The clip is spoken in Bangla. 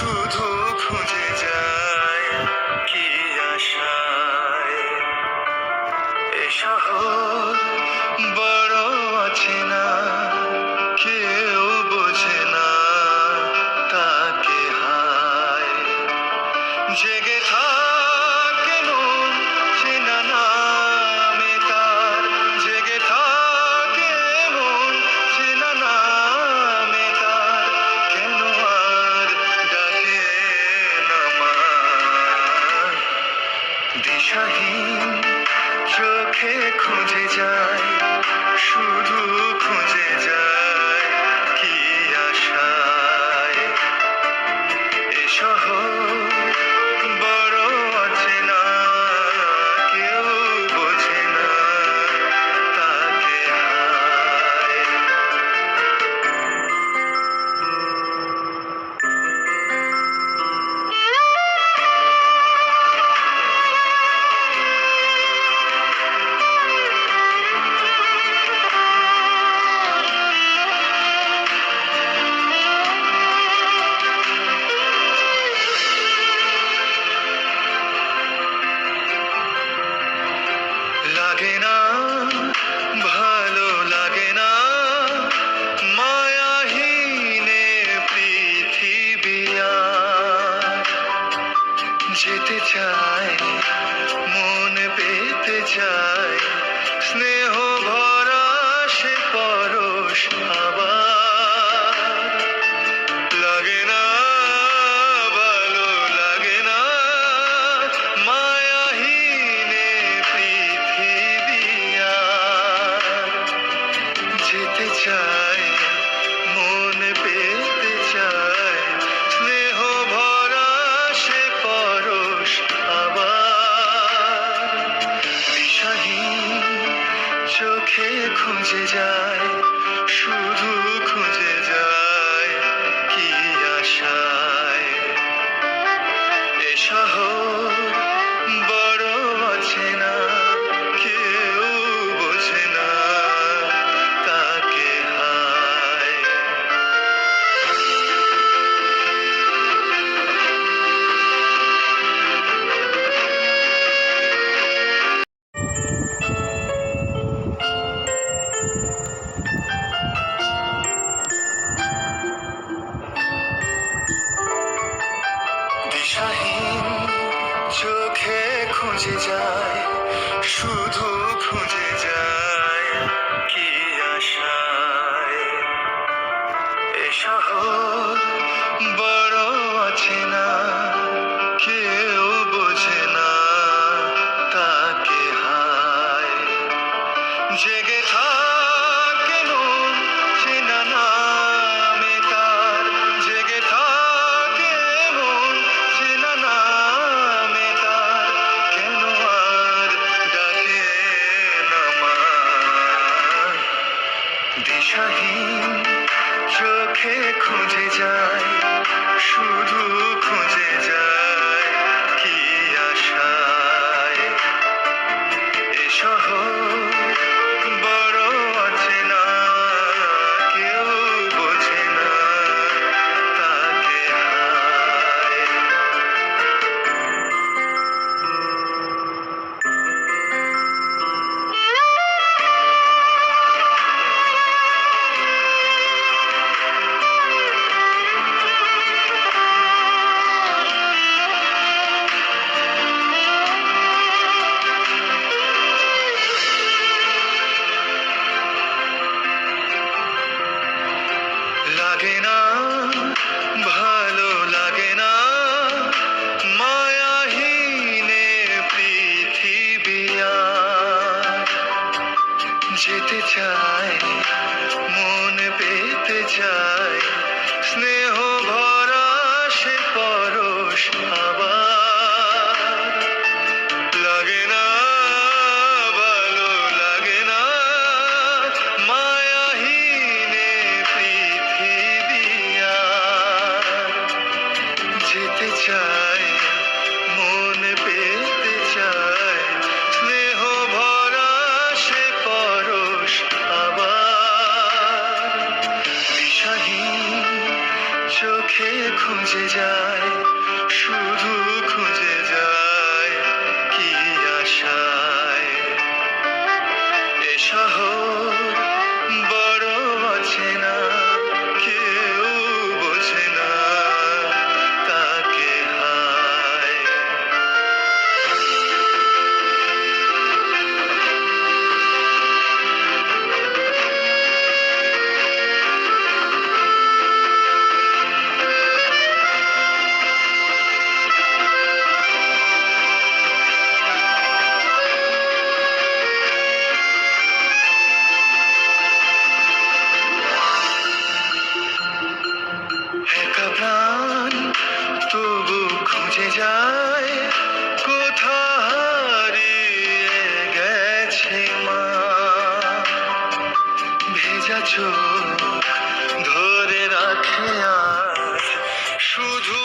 শুধু খুঁজে যায় কি আশায়। এ শহর বড় অচেনা, কেউ বোঝে না তাকে হায়। জেগে থাকে মন চেনা নামে তার, জেগে থাকে মন চেনা নামে তার, কেন আর ডাকে না মা? দিশাহীন চোখে খুঁজে যায়, শুধু খুঁজে যায় কি আশায়। এ শহর বড় অচেনা, কেউ বোঝে না তাকে হায়। লাগে না, ভালো লাগে না, মায়াহীনে পৃথিবী আর। যেতে চায় মন পেতে চায়, স্নেহ ভরা সে পরশ আবার। লাগে না, ভালো লাগে না, মায়াহীনে পৃথিবী আর। যেতে চায় মন পেতে চায়, স্নেহ ভরা সে পরশ আবার। দিশাহীন চোখে খুঁজে যায়, শুধু খুঁজে যায় কি আশায়। এ শহর বড় অচেনা, কেউ বোঝে না তাকে হায়। দিশাহীন চোখে খুঁজে যায়, শুধু খুঁজে যায় কি আশায়। এ শহর বড় অচেনা, কেউ বোঝে না তাকে হায়। জেগে থাকে মন চেনা নামে তার, জেগে থাকে মন চেনা নামে তার, কেন আর ডাকে না মা? দিশাহীন চোখে খুঁজে যায়, শুধু খুঁজে যায় কি আশায়। এ শহর বড় অচেনা, কেউ বোঝে না তাকে হায়। লাগে না, ভালো লাগে না, মায়াহীনে পৃথিবী আর। যেতে চায় মন পেতে চায়, স্নেহ ভরা সে পরশ আবার। লাগে না, ভালো লাগে না, মায়াহীনে পৃথিবী আর। যেতে চায় মন পেতে চায়, স্নেহ ভরা সে পরশ আবার। দিশাহীন চোখে চোখে খুঁজে যায়, শুধু খুঁজে যায় কি আশায়। এ শহর বড় অচেনা, কেউ বোঝে না কাকে হায়। একা প্রাণ তবু খুঁজে যায়, কোথা হারিয়ে গেছে মা। ভেজা চোখ ধরে রাখে আজ শুধু